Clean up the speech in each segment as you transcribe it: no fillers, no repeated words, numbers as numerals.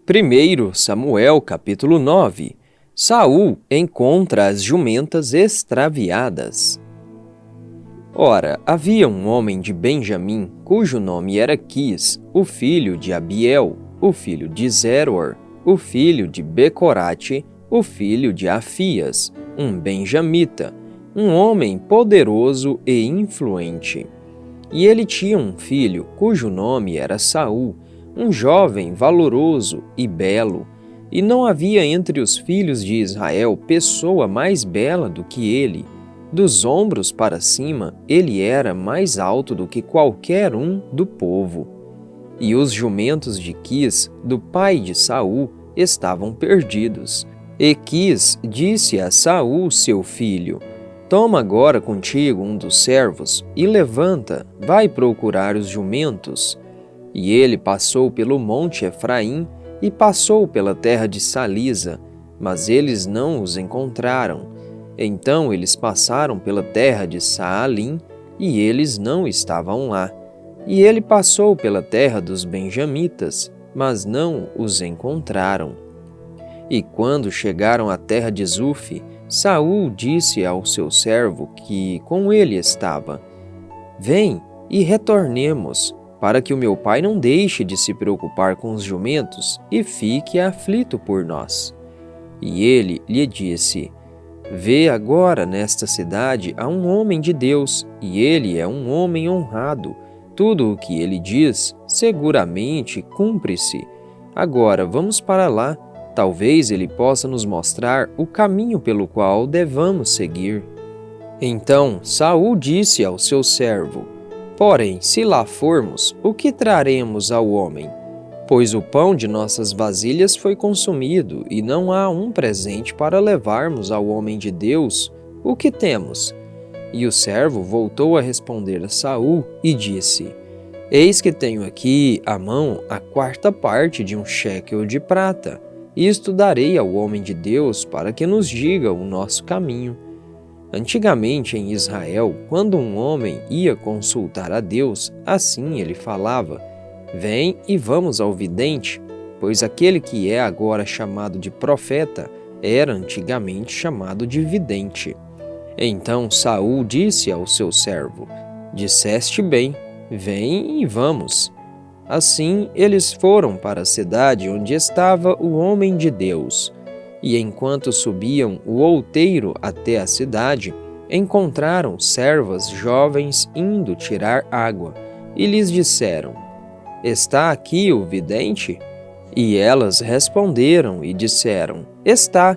1 Samuel capítulo 9. Saul encontra as jumentas extraviadas. Ora, havia um homem de Benjamim, cujo nome era Quis, o filho de Abiel, o filho de Zeror, o filho de Becorate, o filho de Afias, um benjamita, um homem poderoso e influente. E ele tinha um filho, cujo nome era Saul, um jovem valoroso e belo, e não havia entre os filhos de Israel pessoa mais bela do que ele. Dos ombros para cima, ele era mais alto do que qualquer um do povo. E os jumentos de Quis, do pai de Saul, estavam perdidos. E Quis disse a Saul, seu filho: Toma agora contigo um dos servos e levanta, vai procurar os jumentos. E ele passou pelo monte Efraim e passou pela terra de Salisa, mas eles não os encontraram. Então eles passaram pela terra de Saalim e eles não estavam lá. E ele passou pela terra dos benjamitas, mas não os encontraram. E quando chegaram à terra de Zufi, Saul disse ao seu servo que com ele estava: Vem e retornemos, para que o meu pai não deixe de se preocupar com os jumentos e fique aflito por nós. E ele lhe disse: Vê agora nesta cidade há um homem de Deus, e ele é um homem honrado. Tudo o que ele diz, seguramente cumpre-se. Agora vamos para lá, talvez ele possa nos mostrar o caminho pelo qual devamos seguir. Então Saul disse ao seu servo: Porém, se lá formos, o que traremos ao homem? Pois o pão de nossas vasilhas foi consumido, e não há um presente para levarmos ao homem de Deus. O que temos? E o servo voltou a responder a Saul e disse: Eis que tenho aqui à mão a quarta parte de um shekel de prata. Isto darei ao homem de Deus para que nos diga o nosso caminho. Antigamente em Israel, quando um homem ia consultar a Deus, assim ele falava: Vem e vamos ao vidente, pois aquele que é agora chamado de profeta era antigamente chamado de vidente. Então Saul disse ao seu servo: Disseste bem, vem e vamos. Assim eles foram para a cidade onde estava o homem de Deus. E enquanto subiam o outeiro até a cidade, encontraram servas jovens indo tirar água, e lhes disseram: Está aqui o vidente? E elas responderam e disseram: Está,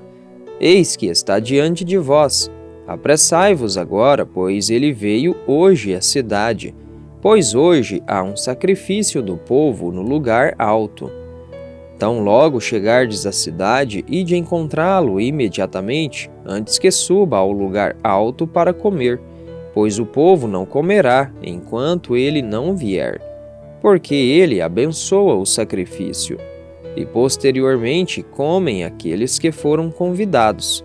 eis que está diante de vós. Apressai-vos agora, pois ele veio hoje à cidade, pois hoje há um sacrifício do povo no lugar alto. Tão logo chegardes à cidade, ide encontrá-lo imediatamente, antes que suba ao lugar alto para comer, pois o povo não comerá enquanto ele não vier, porque ele abençoa o sacrifício. E posteriormente comem aqueles que foram convidados.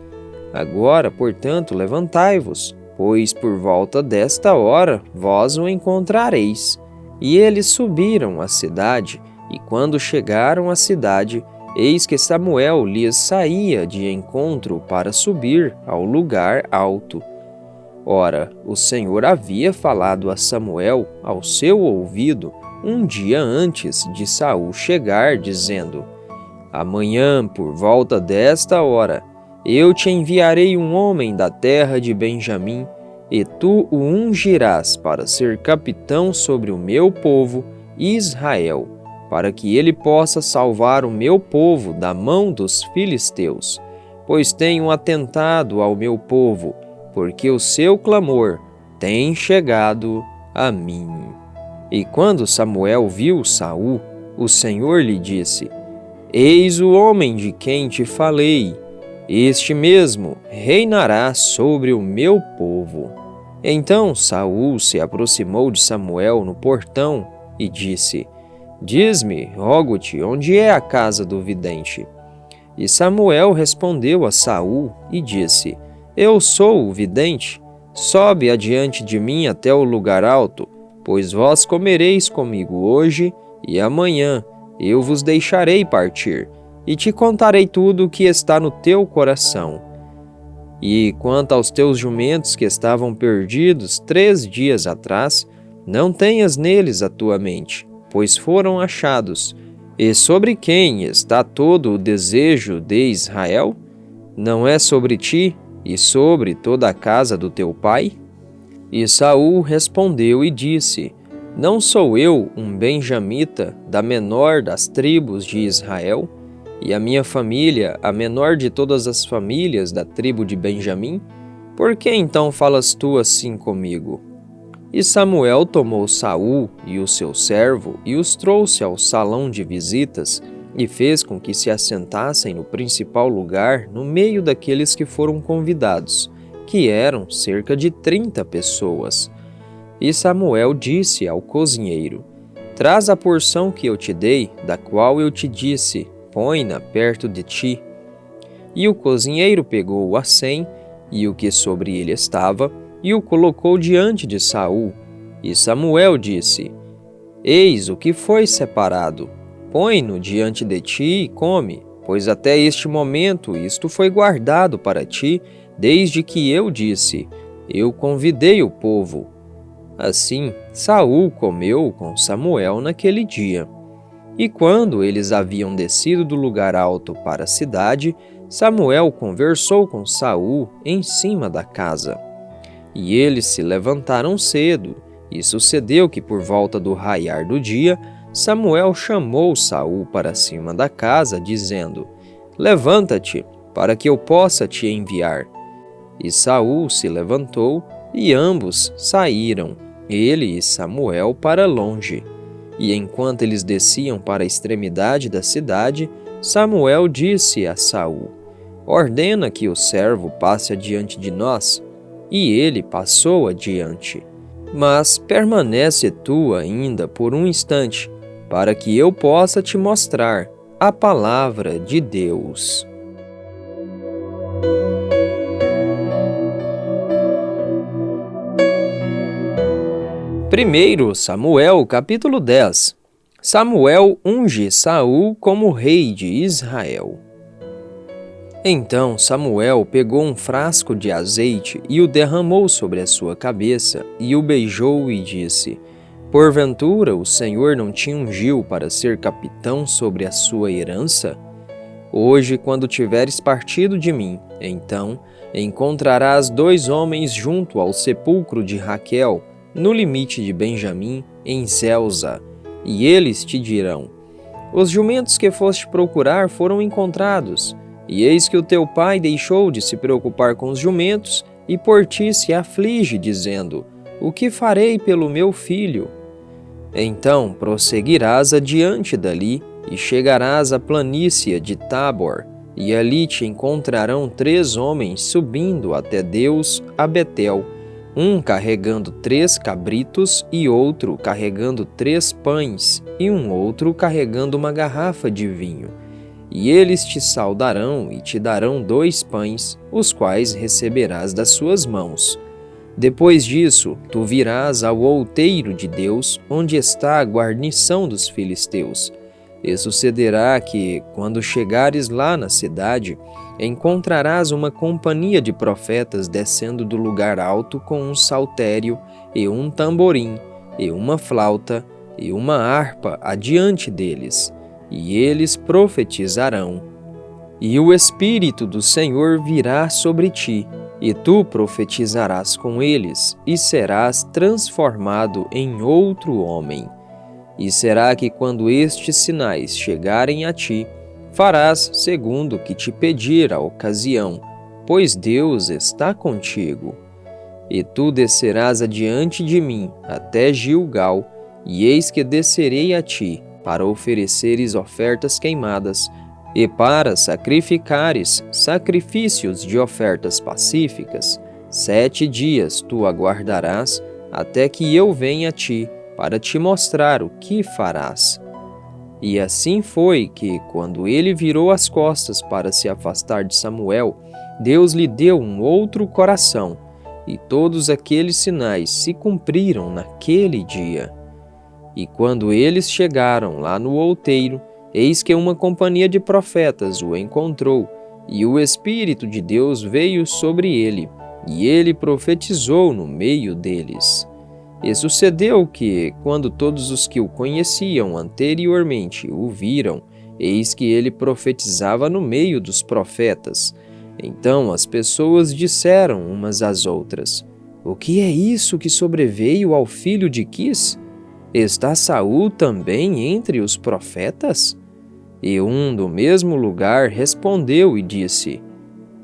Agora, portanto, levantai-vos, pois por volta desta hora vós o encontrareis. E eles subiram à cidade. E quando chegaram à cidade, eis que Samuel lhes saía de encontro para subir ao lugar alto. Ora, o Senhor havia falado a Samuel ao seu ouvido um dia antes de Saul chegar, dizendo: Amanhã, por volta desta hora, eu te enviarei um homem da terra de Benjamim, e tu o ungirás para ser capitão sobre o meu povo, Israel, para que ele possa salvar o meu povo da mão dos filisteus, pois tenho atentado ao meu povo, porque o seu clamor tem chegado a mim. E quando Samuel viu Saul, o Senhor lhe disse: Eis o homem de quem te falei, este mesmo reinará sobre o meu povo. Então Saul se aproximou de Samuel no portão e disse: Diz-me, rogo-te, onde é a casa do vidente? E Samuel respondeu a Saul e disse: Eu sou o vidente. Sobe adiante de mim até o lugar alto, pois vós comereis comigo hoje e amanhã, eu vos deixarei partir, e te contarei tudo o que está no teu coração. E quanto aos teus jumentos que estavam perdidos 3 dias atrás, não tenhas neles a tua mente, pois foram achados. E sobre quem está todo o desejo de Israel? Não é sobre ti e sobre toda a casa do teu pai? E Saul respondeu e disse: Não sou eu um benjamita, da menor das tribos de Israel? E a minha família, a menor de todas as famílias da tribo de Benjamim? Por que então falas tu assim comigo? E Samuel tomou Saul e o seu servo e os trouxe ao salão de visitas e fez com que se assentassem no principal lugar no meio daqueles que foram convidados, que eram cerca de 30 pessoas. E Samuel disse ao cozinheiro: Traz a porção que eu te dei, da qual eu te disse, põe-na perto de ti. E o cozinheiro pegou o acém e o que sobre ele estava, e o colocou diante de Saul. E Samuel disse: Eis o que foi separado. Põe-no diante de ti e come, pois até este momento isto foi guardado para ti, desde que eu disse: Eu convidei o povo. Assim, Saul comeu com Samuel naquele dia. E quando eles haviam descido do lugar alto para a cidade, Samuel conversou com Saul em cima da casa. E eles se levantaram cedo, e sucedeu que por volta do raiar do dia, Samuel chamou Saul para cima da casa, dizendo: Levanta-te, para que eu possa te enviar. E Saul se levantou, e ambos saíram, ele e Samuel, para longe. E enquanto eles desciam para a extremidade da cidade, Samuel disse a Saul: Ordena que o servo passe adiante de nós. E ele passou adiante. Mas permanece tu ainda por um instante, para que eu possa te mostrar a palavra de Deus. Primeiro Samuel, capítulo 10. Samuel unge Saul como rei de Israel. Então Samuel pegou um frasco de azeite e o derramou sobre a sua cabeça, e o beijou e disse: Porventura o Senhor não te ungiu para ser capitão sobre a sua herança? Hoje, quando tiveres partido de mim, então encontrarás 2 homens junto ao sepulcro de Raquel, no limite de Benjamim, em Zelza, e eles te dirão: Os jumentos que foste procurar foram encontrados. E eis que o teu pai deixou de se preocupar com os jumentos, e por ti se aflige, dizendo: O que farei pelo meu filho? Então prosseguirás adiante dali, e chegarás à planície de Tabor, e ali te encontrarão 3 homens subindo até Deus a Betel, um carregando 3 cabritos, e outro carregando 3 pães, e um outro carregando uma garrafa de vinho. E eles te saudarão e te darão 2 pães, os quais receberás das suas mãos. Depois disso, tu virás ao outeiro de Deus, onde está a guarnição dos filisteus. E sucederá que, quando chegares lá na cidade, encontrarás uma companhia de profetas descendo do lugar alto com um saltério, e um tamborim, e uma flauta, e uma harpa adiante deles. E eles profetizarão. E o Espírito do Senhor virá sobre ti, e tu profetizarás com eles, e serás transformado em outro homem. E será que quando estes sinais chegarem a ti, farás segundo o que te pedir a ocasião, pois Deus está contigo. E tu descerás adiante de mim até Gilgal, e eis que descerei a ti, para ofereceres ofertas queimadas, e para sacrificares sacrifícios de ofertas pacíficas. 7 dias tu aguardarás, até que eu venha a ti, para te mostrar o que farás. E assim foi que, quando ele virou as costas para se afastar de Samuel, Deus lhe deu um outro coração, e todos aqueles sinais se cumpriram naquele dia. E quando eles chegaram lá no outeiro, eis que uma companhia de profetas o encontrou, e o Espírito de Deus veio sobre ele, e ele profetizou no meio deles. E sucedeu que, quando todos os que o conheciam anteriormente o viram, eis que ele profetizava no meio dos profetas. Então as pessoas disseram umas às outras: O que é isso que sobreveio ao filho de Quis? Está Saul também entre os profetas? E um do mesmo lugar respondeu e disse: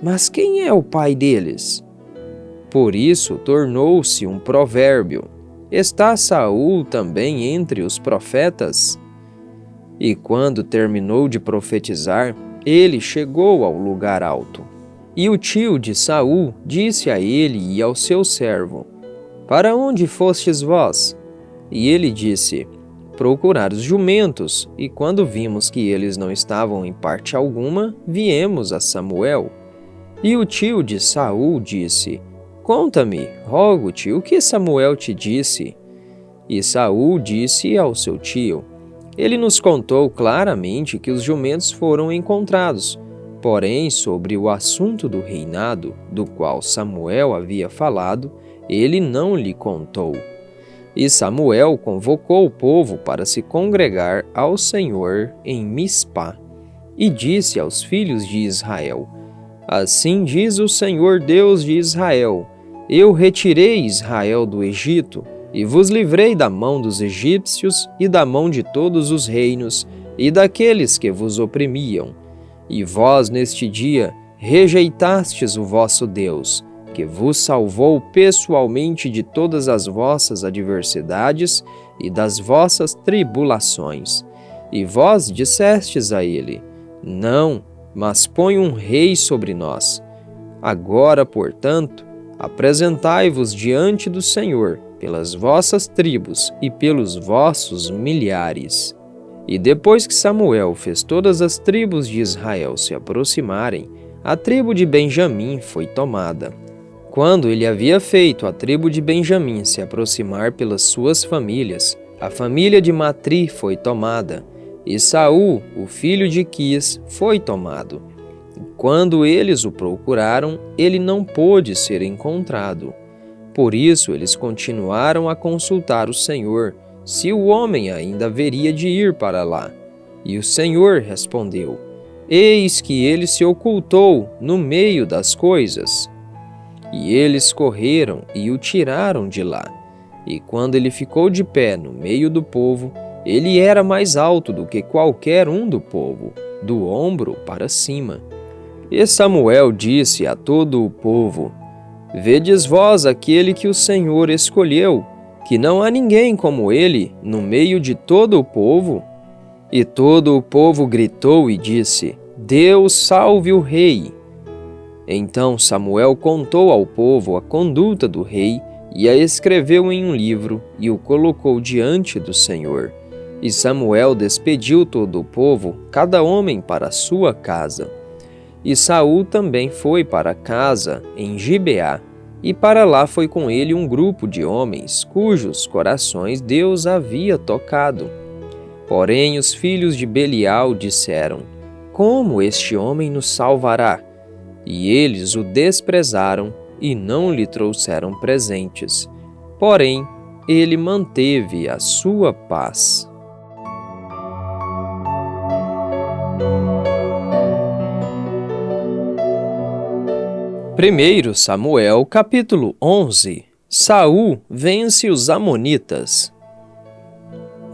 Mas quem é o pai deles? Por isso tornou-se um provérbio: Está Saul também entre os profetas? E quando terminou de profetizar, ele chegou ao lugar alto. E o tio de Saul disse a ele e ao seu servo: Para onde fostes vós? E ele disse: Procurar os jumentos, e quando vimos que eles não estavam em parte alguma, viemos a Samuel. E o tio de Saul disse: Conta-me, rogo-te, o que Samuel te disse? E Saul disse ao seu tio: Ele nos contou claramente que os jumentos foram encontrados, porém sobre o assunto do reinado, do qual Samuel havia falado, ele não lhe contou. E Samuel convocou o povo para se congregar ao Senhor em Mispá, e disse aos filhos de Israel: Assim diz o Senhor Deus de Israel: Eu retirei Israel do Egito, e vos livrei da mão dos egípcios e da mão de todos os reinos e daqueles que vos oprimiam. E vós, neste dia, rejeitastes o vosso Deus, que vos salvou pessoalmente de todas as vossas adversidades e das vossas tribulações. E vós dissestes a ele: Não, mas põe um rei sobre nós. Agora, portanto, apresentai-vos diante do Senhor pelas vossas tribos e pelos vossos milhares. E depois que Samuel fez todas as tribos de Israel se aproximarem, a tribo de Benjamim foi tomada. Quando ele havia feito a tribo de Benjamim se aproximar pelas suas famílias, a família de Matri foi tomada, e Saul, o filho de Quis, foi tomado. E quando eles o procuraram, ele não pôde ser encontrado. Por isso eles continuaram a consultar o Senhor, se o homem ainda haveria de ir para lá. E o Senhor respondeu: Eis que ele se ocultou no meio das coisas. E eles correram e o tiraram de lá. E quando ele ficou de pé no meio do povo, ele era mais alto do que qualquer um do povo, do ombro para cima. E Samuel disse a todo o povo: Vedes vós aquele que o Senhor escolheu, que não há ninguém como ele no meio de todo o povo? E todo o povo gritou e disse: Deus salve o rei! Então Samuel contou ao povo a conduta do rei e a escreveu em um livro e o colocou diante do Senhor. E Samuel despediu todo o povo, cada homem para a sua casa. E Saul também foi para casa em Gibeá, e para lá foi com ele um grupo de homens, cujos corações Deus havia tocado. Porém os filhos de Belial disseram: Como este homem nos salvará? E eles o desprezaram e não lhe trouxeram presentes. Porém, ele manteve a sua paz. 1 Samuel, capítulo 11. Saul vence os amonitas.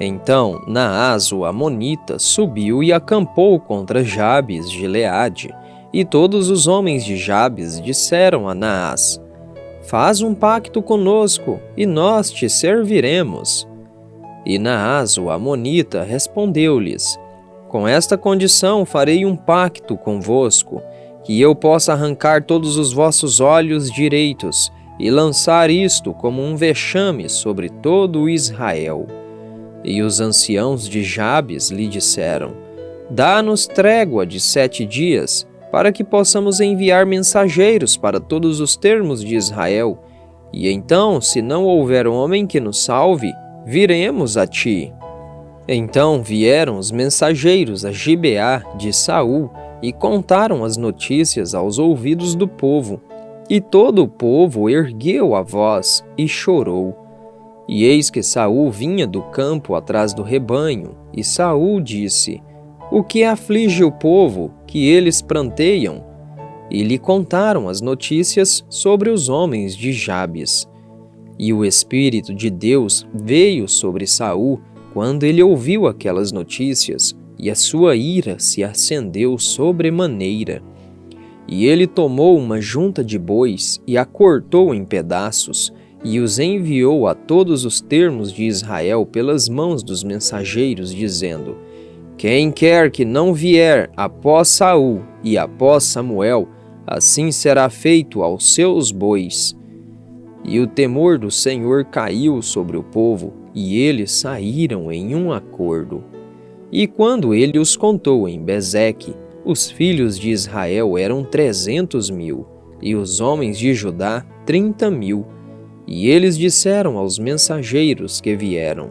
Então Naás, o amonita, subiu e acampou contra Jabes de Gileade. E todos os homens de Jabes disseram a Naás: Faz um pacto conosco, e nós te serviremos. E Naás, o amonita, respondeu-lhes: Com esta condição farei um pacto convosco, que eu possa arrancar todos os vossos olhos direitos, e lançar isto como um vexame sobre todo o Israel. E os anciãos de Jabes lhe disseram: Dá-nos trégua de 7 dias, para que possamos enviar mensageiros para todos os termos de Israel. E então, se não houver homem que nos salve, viremos a ti. Então vieram os mensageiros a Gibeá de Saul e contaram as notícias aos ouvidos do povo. E todo o povo ergueu a voz e chorou. E eis que Saul vinha do campo atrás do rebanho, e Saul disse: O que aflige o povo, que eles pranteiam? E lhe contaram as notícias sobre os homens de Jabes. E o Espírito de Deus veio sobre Saul quando ele ouviu aquelas notícias, e a sua ira se acendeu sobremaneira. E ele tomou uma junta de bois e a cortou em pedaços, e os enviou a todos os termos de Israel pelas mãos dos mensageiros, dizendo: Quem quer que não vier após Saul e após Samuel, assim será feito aos seus bois. E o temor do Senhor caiu sobre o povo, e eles saíram em um acordo. E quando ele os contou em Bezeque, os filhos de Israel eram 300.000, e os homens de Judá 30.000. E eles disseram aos mensageiros que vieram: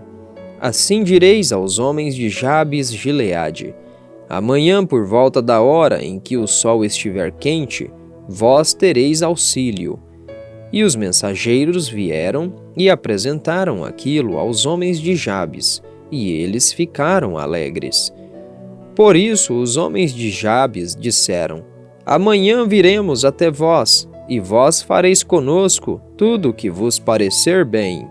Assim direis aos homens de Jabes Gileade: Amanhã, por volta da hora em que o sol estiver quente, vós tereis auxílio. E os mensageiros vieram e apresentaram aquilo aos homens de Jabes, e eles ficaram alegres. Por isso os homens de Jabes disseram: Amanhã viremos até vós, e vós fareis conosco tudo o que vos parecer bem.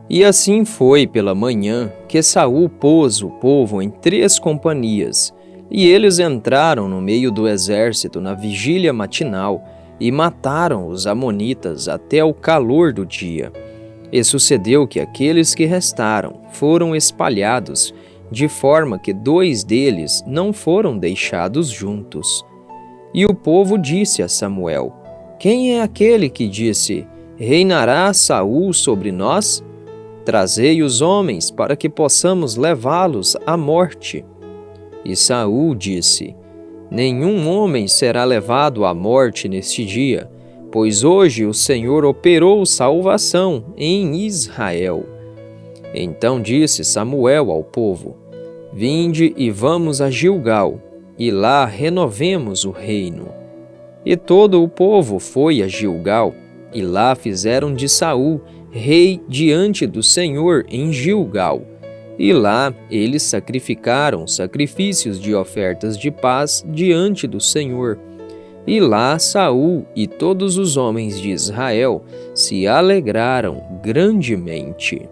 E assim foi pela manhã que Saul pôs o povo em 3 companhias, e eles entraram no meio do exército na vigília matinal, e mataram os amonitas até o calor do dia. E sucedeu que aqueles que restaram foram espalhados, de forma que 2 deles não foram deixados juntos. E o povo disse a Samuel: Quem é aquele que disse: Reinará Saul sobre nós? Trazei os homens para que possamos levá-los à morte. E Saul disse: Nenhum homem será levado à morte neste dia, pois hoje o Senhor operou salvação em Israel. Então disse Samuel ao povo: Vinde e vamos a Gilgal, e lá renovemos o reino. E todo o povo foi a Gilgal, e lá fizeram de Saul rei diante do Senhor em Gilgal. E lá eles sacrificaram sacrifícios de ofertas de paz diante do Senhor. E lá Saul e todos os homens de Israel se alegraram grandemente.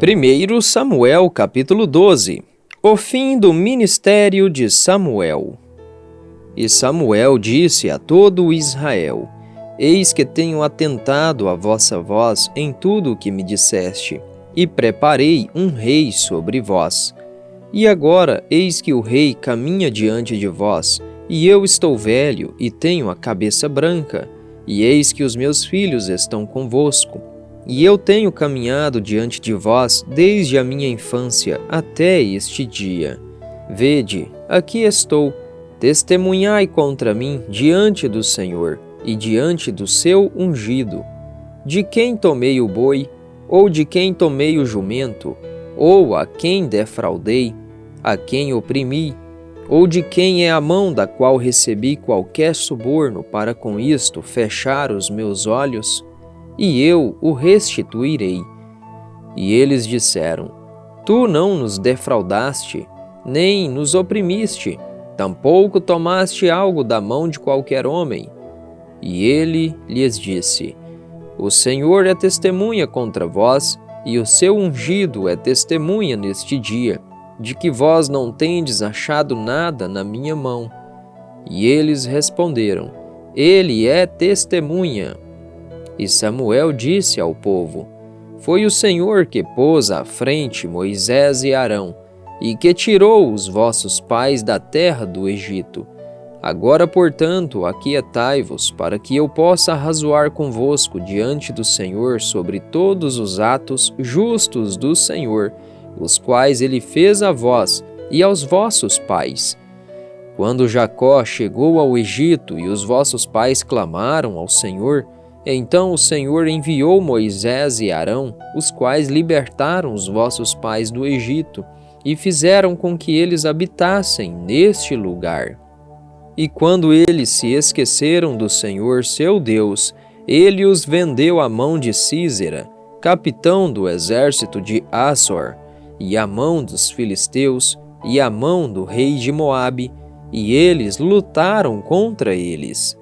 1 Samuel capítulo 12. O fim do ministério de Samuel. E Samuel disse a todo o Israel: Eis que tenho atentado à vossa voz em tudo o que me disseste, e preparei um rei sobre vós. E agora eis que o rei caminha diante de vós, e eu estou velho e tenho a cabeça branca, e eis que os meus filhos estão convosco. E eu tenho caminhado diante de vós desde a minha infância até este dia. Vede, aqui estou. Testemunhai contra mim diante do Senhor e diante do seu ungido. De quem tomei o boi, ou de quem tomei o jumento, ou a quem defraudei, a quem oprimi, ou de quem é a mão da qual recebi qualquer suborno para com isto fechar os meus olhos? E eu o restituirei. E eles disseram: Tu não nos defraudaste, nem nos oprimiste, tampouco tomaste algo da mão de qualquer homem. E ele lhes disse: O Senhor é testemunha contra vós, e o seu ungido é testemunha neste dia, de que vós não tendes achado nada na minha mão. E eles responderam: Ele é testemunha. E Samuel disse ao povo: Foi o Senhor que pôs à frente Moisés e Arão, e que tirou os vossos pais da terra do Egito. Agora, portanto, aquietai-vos, para que eu possa arrazoar convosco diante do Senhor sobre todos os atos justos do Senhor, os quais ele fez a vós e aos vossos pais. Quando Jacó chegou ao Egito e os vossos pais clamaram ao Senhor, então o Senhor enviou Moisés e Arão, os quais libertaram os vossos pais do Egito e fizeram com que eles habitassem neste lugar. E quando eles se esqueceram do Senhor seu Deus, ele os vendeu à mão de Sísera, capitão do exército de Assor, e à mão dos filisteus, e à mão do rei de Moabe, e eles lutaram contra eles.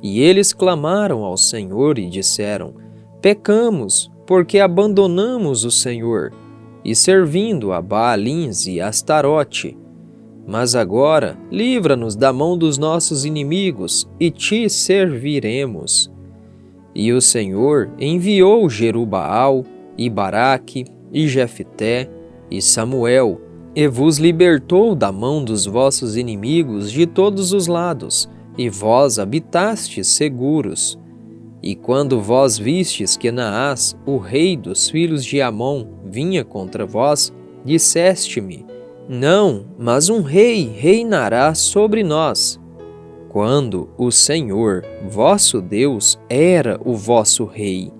E eles clamaram ao Senhor e disseram: Pecamos, porque abandonamos o Senhor, e servindo a Baalins e Astarote. Mas agora livra-nos da mão dos nossos inimigos, e te serviremos. E o Senhor enviou Jerubaal, e Baraque, e Jefté, e Samuel, e vos libertou da mão dos vossos inimigos de todos os lados, e vós habitastes seguros. E quando vós vistes que Naás, o rei dos filhos de Amon, vinha contra vós, disseste-me: Não, mas um rei reinará sobre nós. Quando o Senhor, vosso Deus, era o vosso rei.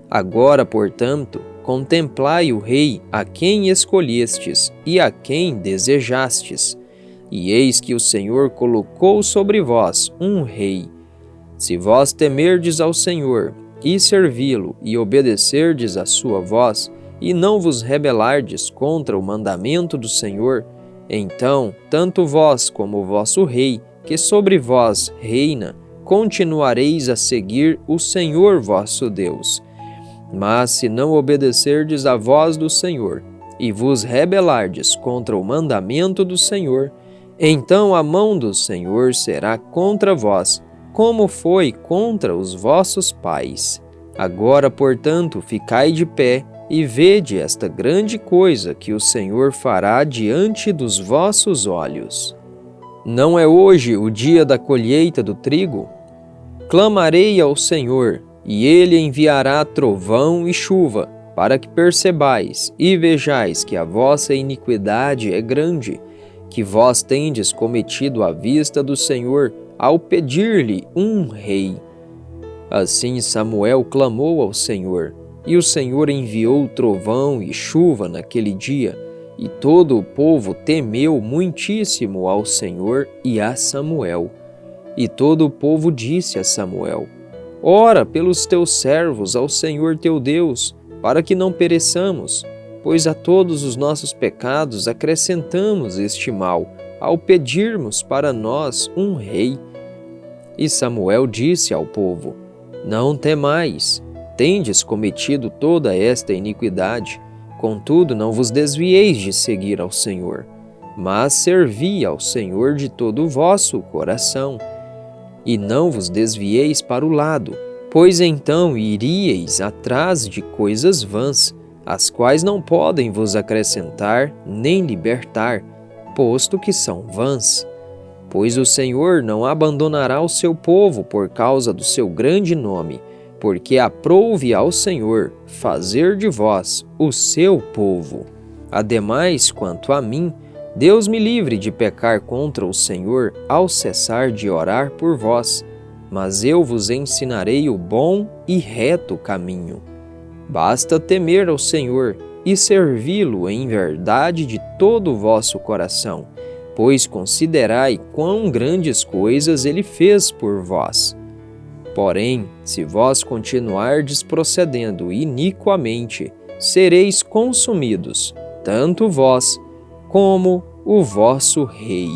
Agora, portanto, contemplai o rei a quem escolhestes e a quem desejastes. E eis que o Senhor colocou sobre vós um rei. Se vós temerdes ao Senhor, e servi-lo, e obedecerdes à sua voz, e não vos rebelardes contra o mandamento do Senhor, então, tanto vós como o vosso rei, que sobre vós reina, continuareis a seguir o Senhor vosso Deus. Mas se não obedecerdes à voz do Senhor, e vos rebelardes contra o mandamento do Senhor, então a mão do Senhor será contra vós, como foi contra os vossos pais. Agora, portanto, ficai de pé e vede esta grande coisa que o Senhor fará diante dos vossos olhos. Não é hoje o dia da colheita do trigo? Clamarei ao Senhor, e ele enviará trovão e chuva, para que percebais e vejais que a vossa iniquidade é grande, que vós tendes cometido à vista do Senhor, ao pedir-lhe um rei. Assim Samuel clamou ao Senhor, e o Senhor enviou trovão e chuva naquele dia, e todo o povo temeu muitíssimo ao Senhor e a Samuel. E todo o povo disse a Samuel: Ora pelos teus servos ao Senhor teu Deus, para que não pereçamos, pois a todos os nossos pecados acrescentamos este mal, ao pedirmos para nós um rei. E Samuel disse ao povo: Não temais, tendes cometido toda esta iniquidade, contudo não vos desvieis de seguir ao Senhor, mas servi ao Senhor de todo o vosso coração. E não vos desvieis para o lado, pois então iríeis atrás de coisas vãs, as quais não podem vos acrescentar nem libertar, posto que são vãs. Pois o Senhor não abandonará o seu povo por causa do seu grande nome, porque aprouve ao Senhor fazer de vós o seu povo. Ademais, quanto a mim, Deus me livre de pecar contra o Senhor ao cessar de orar por vós, mas eu vos ensinarei o bom e reto caminho. Basta temer ao Senhor e servi-lo em verdade de todo o vosso coração, pois considerai quão grandes coisas ele fez por vós. Porém, se vós continuardes procedendo iniquamente, sereis consumidos, tanto vós como o vosso rei.